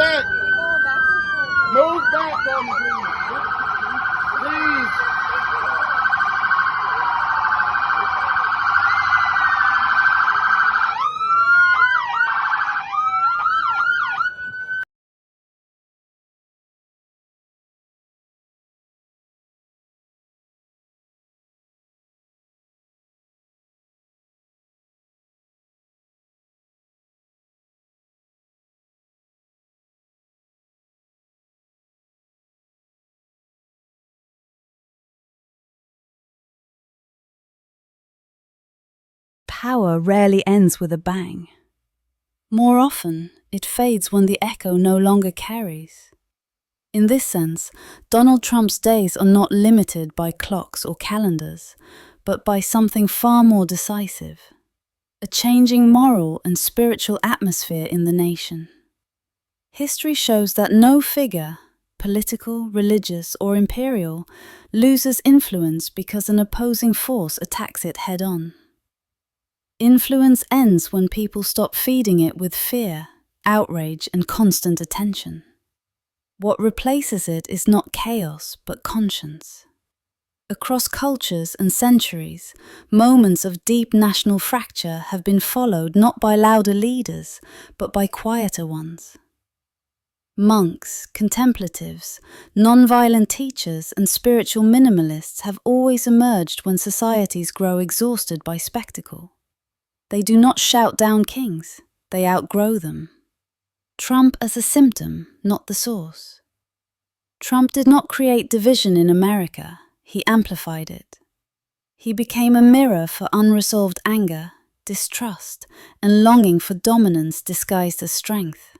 back. Move back for me, please. Please. Power rarely ends with a bang. More often, it fades when the echo no longer carries. In this sense, Donald Trump's days are not limited by clocks or calendars, but by something far more decisive: a changing moral and spiritual atmosphere in the nation. History shows that no figure, political, religious, or imperial, loses influence because an opposing force attacks it head-on. Influence ends when people stop feeding it with fear, outrage, and constant attention. What replaces it is not chaos, but conscience. Across cultures and centuries, moments of deep national fracture have been followed not by louder leaders, but by quieter ones. Monks, contemplatives, non-violent teachers, and spiritual minimalists have always emerged when societies grow exhausted by spectacle. They do not shout down kings, they outgrow them. Trump as a symptom, not the source. Trump did not create division in America, he amplified it. He became a mirror for unresolved anger, distrust, and longing for dominance disguised as strength.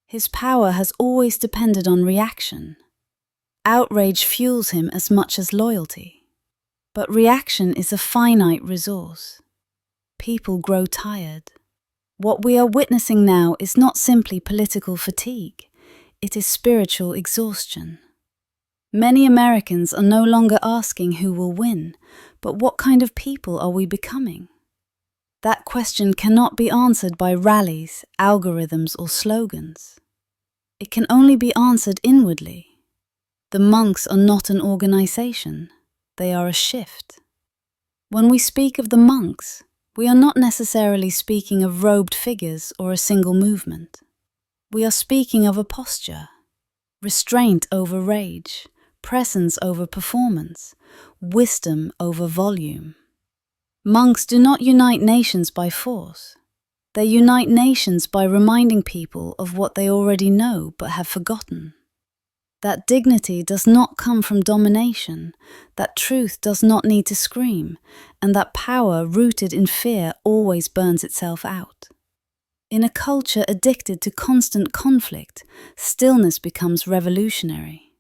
His power has always depended on reaction. Outrage fuels him as much as loyalty. But reaction is a finite resource. People grow tired. What we are witnessing now is not simply political fatigue, it is spiritual exhaustion. Many Americans are no longer asking who will win, but what kind of people are we becoming? That question cannot be answered by rallies, algorithms, or slogans. It can only be answered inwardly. The monks are not an organization, they are a shift. When we speak of the monks, we are not necessarily speaking of robed figures or a single movement. We are speaking of a posture, restraint over rage, presence over performance, wisdom over volume. Monks do not unite nations by force. They unite nations by reminding people of what they already know but have forgotten. That dignity does not come from domination, that truth does not need to scream, and that power rooted in fear always burns itself out. In a culture addicted to constant conflict, stillness becomes revolutionary.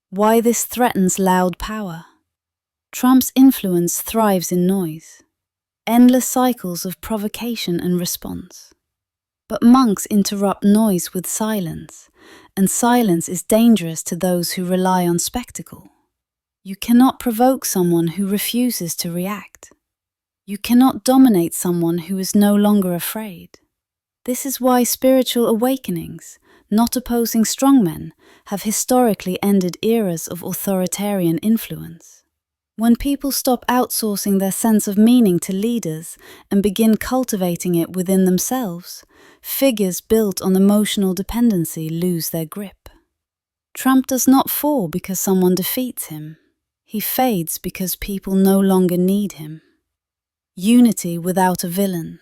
Why this threatens loud power? Trump's influence thrives in noise, endless cycles of provocation and response. But monks interrupt noise with silence, and silence is dangerous to those who rely on spectacle. You cannot provoke someone who refuses to react. You cannot dominate someone who is no longer afraid. This is why spiritual awakenings, not opposing strongmen, have historically ended eras of authoritarian influence. When people stop outsourcing their sense of meaning to leaders and begin cultivating it within themselves, figures built on emotional dependency lose their grip. Trump does not fall because someone defeats him. He fades because people no longer need him. Unity without a villain.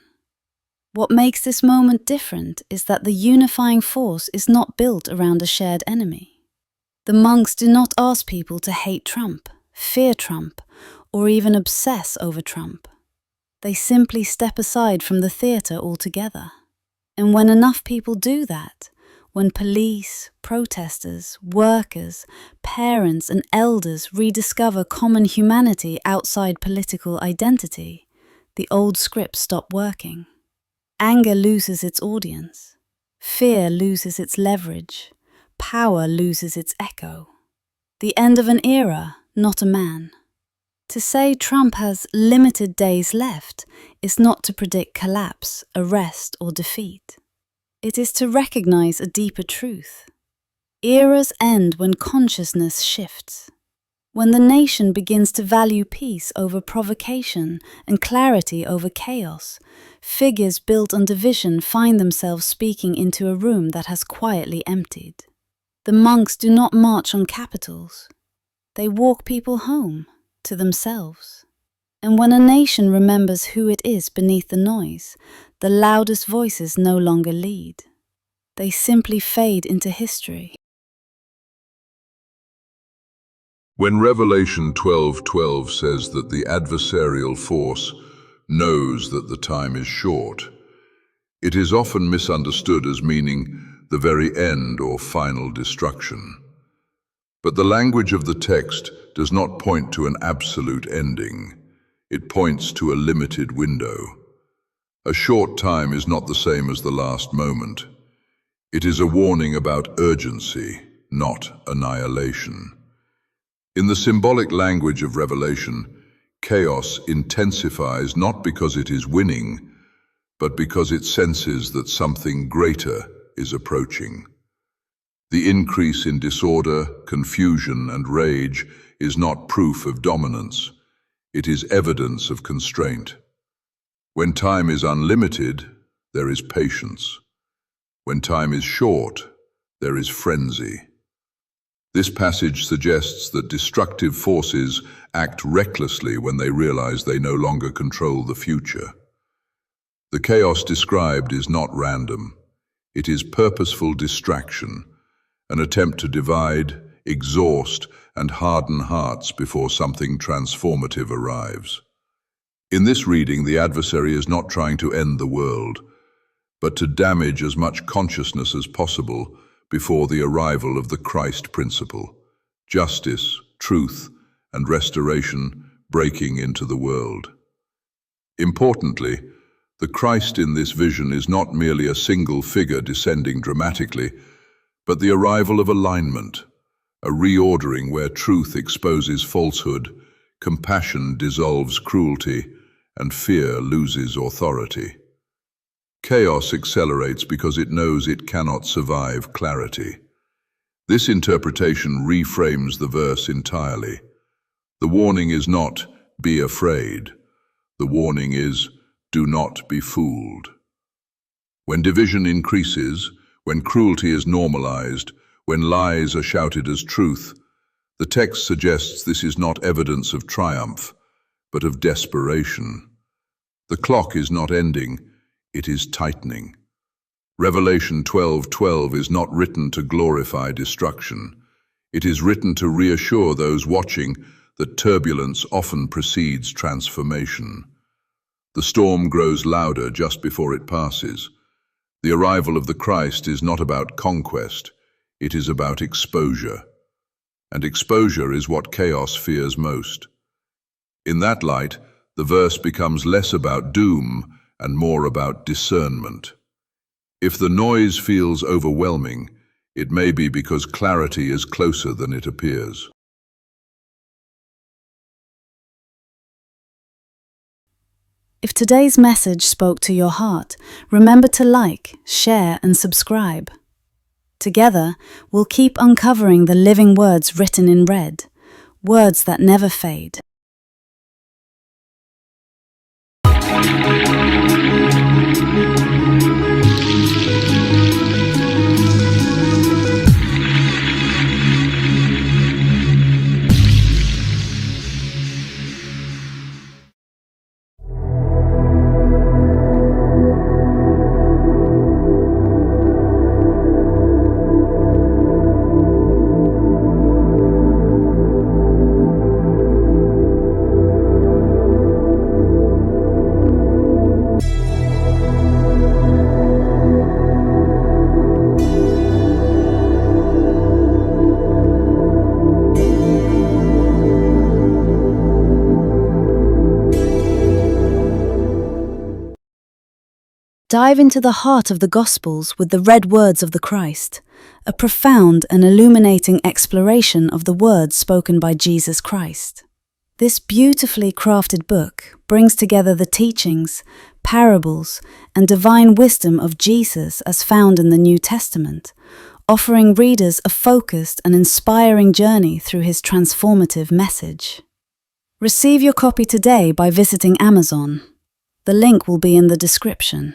What makes this moment different is that the unifying force is not built around a shared enemy. The monks do not ask people to hate Trump, fear Trump, or even obsess over Trump. They simply step aside from the theater altogether. And when enough people do that, when police, protesters, workers, parents, and elders rediscover common humanity outside political identity, the old scripts stop working. Anger loses its audience. Fear loses its leverage. Power loses its echo. The end of an era, not a man. To say Trump has limited days left is not to predict collapse, arrest, or defeat. It is to recognize a deeper truth. Eras end when consciousness shifts. When the nation begins to value peace over provocation and clarity over chaos, figures built on division find themselves speaking into a room that has quietly emptied. The monks do not march on capitals. They walk people home, to themselves. And when a nation remembers who it is beneath the noise, the loudest voices no longer lead. They simply fade into history. When Revelation 12:12 says that the adversarial force knows that the time is short, it is often misunderstood as meaning the very end or final destruction. But the language of the text does not point to an absolute ending. It points to a limited window. A short time is not the same as the last moment. It is a warning about urgency, not annihilation. In the symbolic language of Revelation, chaos intensifies not because it is winning, but because it senses that something greater is approaching. The increase in disorder, confusion, and rage is not proof of dominance. It is evidence of constraint. When time is unlimited, there is patience. When time is short, there is frenzy. This passage suggests that destructive forces act recklessly when they realize they no longer control the future. The chaos described is not random. It is purposeful distraction, an attempt to divide, exhaust, and harden hearts before something transformative arrives. In this reading, the adversary is not trying to end the world, but to damage as much consciousness as possible before the arrival of the Christ principle, justice, truth, and restoration breaking into the world. Importantly, the Christ in this vision is not merely a single figure descending dramatically, but the arrival of alignment, a reordering where truth exposes falsehood, compassion dissolves cruelty, and fear loses authority. Chaos accelerates because it knows it cannot survive clarity. This interpretation reframes the verse entirely. The warning is not, "Be afraid." The warning is, "Do not be fooled." When division increases, when cruelty is normalized, when lies are shouted as truth, the text suggests this is not evidence of triumph, but of desperation. The clock is not ending, it is tightening. Revelation 12:12 is not written to glorify destruction. It is written to reassure those watching that turbulence often precedes transformation. The storm grows louder just before it passes. The arrival of the Christ is not about conquest, it is about exposure. And exposure is what chaos fears most. In that light, the verse becomes less about doom and more about discernment. If the noise feels overwhelming, it may be because clarity is closer than it appears. If today's message spoke to your heart, remember to like, share, and subscribe. Together, we'll keep uncovering the living words written in red, words that never fade. Dive into the heart of the Gospels with the red words of the Christ, a profound and illuminating exploration of the words spoken by Jesus Christ. This beautifully crafted book brings together the teachings, parables, and divine wisdom of Jesus as found in the New Testament, offering readers a focused and inspiring journey through his transformative message. Receive your copy today by visiting Amazon. The link will be in the description.